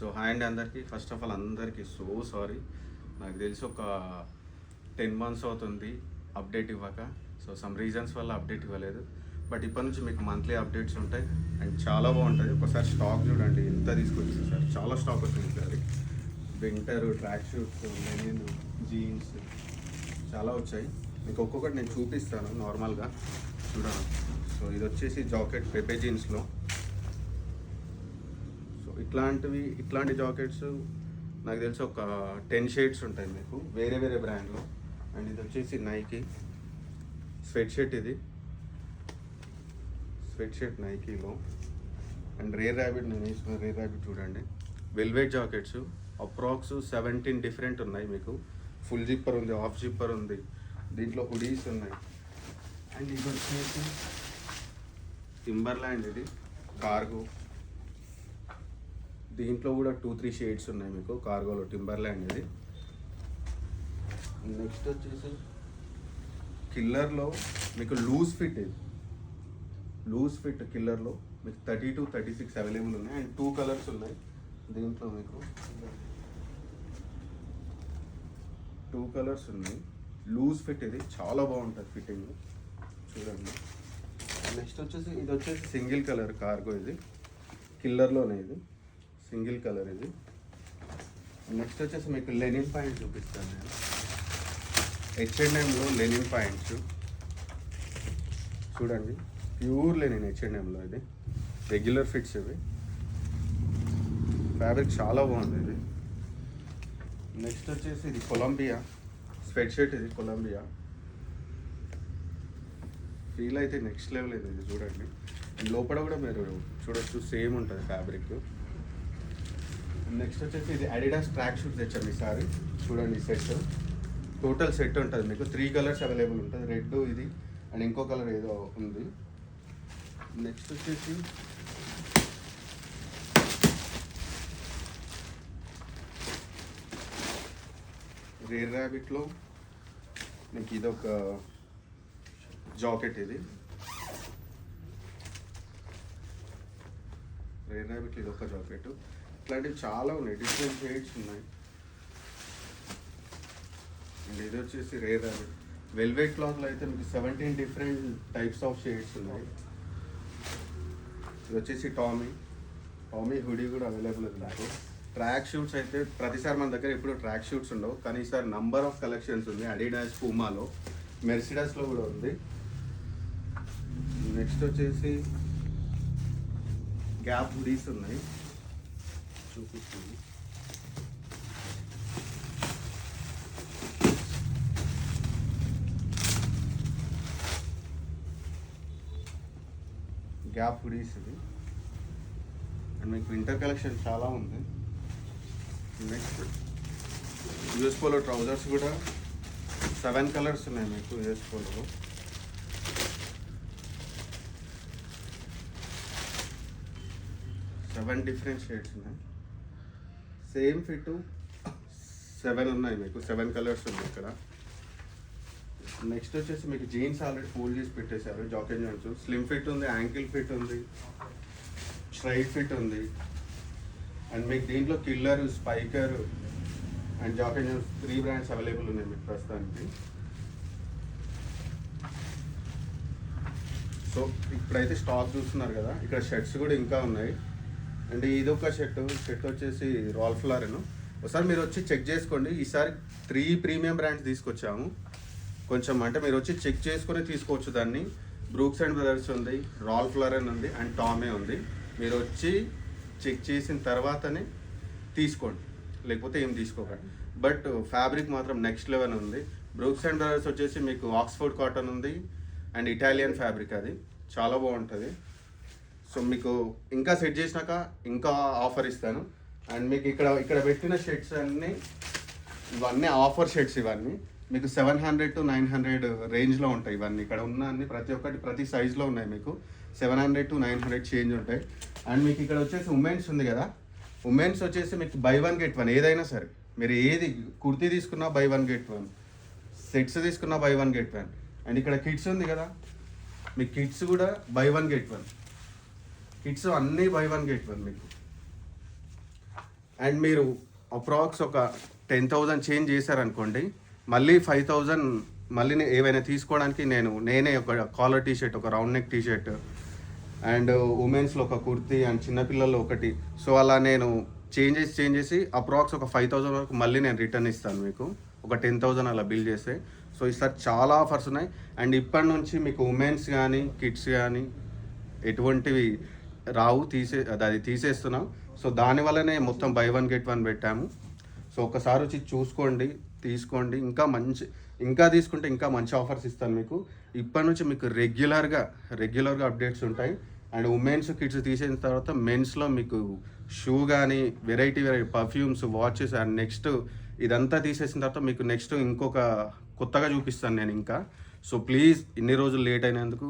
So hi అండి అందరికీ. First of all అందరికీ సో సారీ. నాకు తెలిసి ఒక 10 months అవుతుంది అప్డేట్ ఇవ్వక. సో సమ్ రీజన్స్ వల్ల అప్డేట్ ఇవ్వలేదు. బట్ ఇప్పటి నుంచి మీకు మంత్లీ అప్డేట్స్ ఉంటాయి అండ్ చాలా బాగుంటుంది. ఒకసారి స్టాక్ చూడండి ఎంత తీసుకొచ్చింది సార్. చాలా స్టాక్ వచ్చింది sir. Winter, track suits, linen, jeans చాలా వచ్చాయి. మీకు ఒక్కొక్కటి నేను చూపిస్తాను నార్మల్గా చూడండి. సో ఇది వచ్చేసి జాకెట్ పెపే జీన్స్లో. ఇట్లాంటి జాకెట్స్ నాకు తెలిసి ఒక 10 షేడ్స్ ఉంటాయి మీకు వేరే వేరే బ్రాండ్లో. అండ్ ఇది వచ్చేసి నైకీ స్వెట్ షర్ట్ నైకీలో. అండ్ రేర్ ర్యాబిట్ నేను వేసుకున్న రేర్ ర్యాబిట్ చూడండి. వెల్వెట్ జాకెట్స్ అప్రాక్స్ 17 డిఫరెంట్ ఉన్నాయి మీకు. ఫుల్ జిప్పర్ ఉంది, హాఫ్ జిప్పర్ ఉంది, దీంట్లో హుడీస్ ఉన్నాయి. అండ్ ఇది వచ్చేసి టింబర్లాండ్, ఇది కార్గో. దీంట్లో కూడా 2-3 షేడ్స్ ఉన్నాయి మీకు కార్గోలో, టింబర్లాండ్ ఇది. నెక్స్ట్ వచ్చేసి కిల్లర్లో మీకు లూజ్ ఫిట్ కిల్లర్లో మీకు 30-36 అవైలబుల్ ఉన్నాయి. అండ్ 2 కలర్స్ ఉన్నాయి దీంట్లో మీకు. 2 కలర్స్ ఉన్నాయి. లూజ్ ఫిట్ ఇది చాలా బాగుంటుంది ఫిట్టింగ్ చూడండి. నెక్స్ట్ వచ్చేసి ఇది వచ్చేసి సింగిల్ కలర్ కార్గో, ఇది కిల్లర్లోనే, ఇది సింగిల్ కలర్ ఇది. నెక్స్ట్ వచ్చేసి మీకు లెనిన్ ప్యాంట్ చూపిస్తాను నేను. H&Mలో లెనిన్ ప్యాంట్స్ చూడండి. ప్యూర్ లెనిన్ H&Mలో, ఇది రెగ్యులర్ ఫిట్స్. ఇవి ఫ్యాబ్రిక్ చాలా బాగుంది ఇది. నెక్స్ట్ వచ్చేసి ఇది కొలంబియా స్వెట్ షర్ట్, ఇది కొలంబియా. ఫీల్ అయితే నెక్స్ట్ లెవెల్ ఇది చూడండి. లోపల కూడా మీరు చూడొచ్చు, సేమ్ ఉంటుంది ఫ్యాబ్రిక్. నెక్స్ట్ వచ్చేసి ఇది అడిడాస్ ట్రాక్ షూట్ తెచ్చాము ఈసారి చూడండి. సెట్ టోటల్ సెట్ ఉంటుంది మీకు. 3 కలర్స్ అవైలబుల్ ఉంటుంది. రెడ్ ఇది అండ్ ఇంకో కలర్ ఏదో ఉంది. నెక్స్ట్ వచ్చేసి రేర్ ర్యాబిట్లో మీకు ఇదొక జాకెట్, ఇది రేర్ ర్యాబిట్లో ఇదొక జాకెట్. ఇట్లాంటివి చాలా ఉన్నాయి, డిఫరెంట్ షేడ్స్ ఉన్నాయి. అండ్ ఇది వచ్చేసి రేర్ ర్యాబిట్ వెల్వెట్ క్లాత్లో అయితే మీకు 17 డిఫరెంట్ టైప్స్ ఆఫ్ షేడ్స్ ఉన్నాయి. ఇది వచ్చేసి టామీ హుడీ కూడా అవైలబుల్ ఉంది నాకు. ట్రాక్ షూట్స్ అయితే ప్రతిసారి మన దగ్గర ఎప్పుడు ట్రాక్ షూట్స్ ఉండవు, కానీ ఈసారి నంబర్ ఆఫ్ కలెక్షన్స్ ఉంది. అడిడాస్, పూమాలో, మెర్సిడస్లో కూడా ఉంది. నెక్స్ట్ వచ్చేసి గ్యాప్ హుడీస్ ఉన్నాయి చూపిస్తుంది. గ్యాప్ హుడీస్ ఇది. అండ్ మీకు వింటర్ కలెక్షన్ చాలా ఉంది. నెక్స్ట్ యూఎస్ పోలో ట్రౌజర్స్ కూడా 7 కలర్స్ ఉన్నాయి మీకు US polo. Seven different shades ఉన్నాయి. సేమ్ ఫిట్ 7 ఉన్నాయి మీకు. 7 కలర్స్ ఉన్నాయి ఇక్కడ. నెక్స్ట్ వచ్చేసి మీకు జీన్స్ ఆల్రెడీ ఫోల్డ్ చేసి పెట్టేశారు. జాకెట్ జాయింట్స్ స్లిమ్ ఫిట్ ఉంది, యాంకిల్ ఫిట్ ఉంది, స్ట్రైట్ ఫిట్ ఉంది. అండ్ మీకు దీంట్లో killer, Spykar and jacket joints 3 brands available ఉన్నాయి మీకు ప్రస్తుతానికి. సో ఇప్పుడైతే స్టాక్ చూస్తున్నారు కదా, ఇక్కడ షర్ట్స్ కూడా ఇంకా ఉన్నాయి. అండ్ ఇదొక షర్ట్ వచ్చేసి రాల్ఫ్ లారెన్. ఒకసారి మీరు వచ్చి చెక్ చేసుకోండి. ఈసారి 3 ప్రీమియం బ్రాండ్స్ తీసుకొచ్చాము. కొంచెం అంటే మీరు వచ్చి చెక్ చేసుకొని తీసుకోవచ్చు దాన్ని. బ్రూక్స్ అండ్ బ్రదర్స్ ఉంది, రాల్ఫ్ లారెన్ ఉంది అండ్ టామే ఉంది. మీరు వచ్చి చెక్ చేసిన తర్వాతనే తీసుకోండి, లేకపోతే ఏం తీసుకోకండి. బట్ ఫ్యాబ్రిక్ మాత్రం నెక్స్ట్ లెవెల్ ఉంది. బ్రూక్స్ అండ్ బ్రదర్స్ వచ్చేసి మీకు ఆక్స్ఫోర్డ్ కాటన్ ఉంది అండ్ ఇటాలియన్ ఫ్యాబ్రిక్, అది చాలా బాగుంటుంది. సో మీకు ఇంకా సెట్ చేసినాక ఇంకా ఆఫర్ ఇస్తాను. అండ్ మీకు ఇక్కడ పెట్టిన షర్ట్స్ ఇవన్నీ ఆఫర్ షర్ట్స్. ఇవన్నీ మీకు 700-900 రేంజ్లో ఉంటాయి. ఇవన్నీ ఇక్కడ ఉన్న అన్ని ప్రతి ఒక్కటి ప్రతి సైజులో ఉన్నాయి మీకు. 700-900 చేంజ్ ఉంటాయి. అండ్ మీకు ఇక్కడ వచ్చేసి ఉమెన్స్ ఉంది కదా, ఉమెన్స్ వచ్చేసి మీకు buy 1 get 1 ఏదైనా సరే. మీరు ఏది కుర్తీ తీసుకున్నా buy 1 get 1, సెట్స్ తీసుకున్నా buy 1 get 1. అండ్ ఇక్కడ కిడ్స్ ఉంది కదా, మీ కిడ్స్ కూడా buy 1 get 1. కిడ్స్ అన్నీ buy 1 get 1 మీకు. అండ్ మీరు అప్రాక్స్ ఒక 10,000 చేంజ్ చేశారనుకోండి, మళ్ళీ 5,000 మళ్ళీ ఏవైనా తీసుకోవడానికి నేనే ఒక కాలర్ టీషర్ట్, ఒక రౌండ్ నెక్ టీషర్ట్ అండ్ ఉమెన్స్లో ఒక కుర్తీ అండ్ చిన్నపిల్లల్లో ఒకటి, సో అలా నేను చేంజ్ చేసి అప్రాక్స్ ఒక 5,000 వరకు మళ్ళీ నేను రిటర్న్ ఇస్తాను మీకు, ఒక 10,000 అలా బిల్ చేస్తే. సో ఈసారి చాలా ఆఫర్స్ ఉన్నాయి. అండ్ ఇప్పటి నుంచి మీకు ఉమెన్స్ కానీ కిడ్స్ కానీ ఎటువంటివి రావు, అది తీసేస్తున్నాం. సో దానివల్లనే మొత్తం బై 1 get 1 పెట్టాము. సో ఒకసారి వచ్చి చూసుకోండి, తీసుకోండి. ఇంకా తీసుకుంటే ఇంకా మంచి ఆఫర్స్ ఇస్తాను మీకు. ఇప్పటి నుంచి మీకు రెగ్యులర్గా అప్డేట్స్ ఉంటాయి. అండ్ ఉమెన్స్ కిడ్స్ తీసేసిన తర్వాత మెన్స్లో మీకు షూ కానీ variety perfumes, watches and next ఇదంతా తీసేసిన తర్వాత మీకు నెక్స్ట్ ఇంకొక కొత్తగా చూపిస్తాను నేను ఇంకా. సో ప్లీజ్ ఇన్ని రోజులు లేట్ అయినందుకు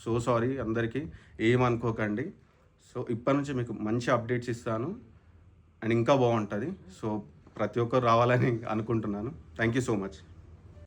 సో సారీ అందరికీ, ఏమనుకోకండి. సో ఇప్పటి నుంచి మీకు మంచి అప్డేట్స్ ఇస్తాను అండ్ ఇంకా బాగుంటుంది. సో ప్రతి ఒక్కరు రావాలని అనుకుంటున్నాను. Thank you so much.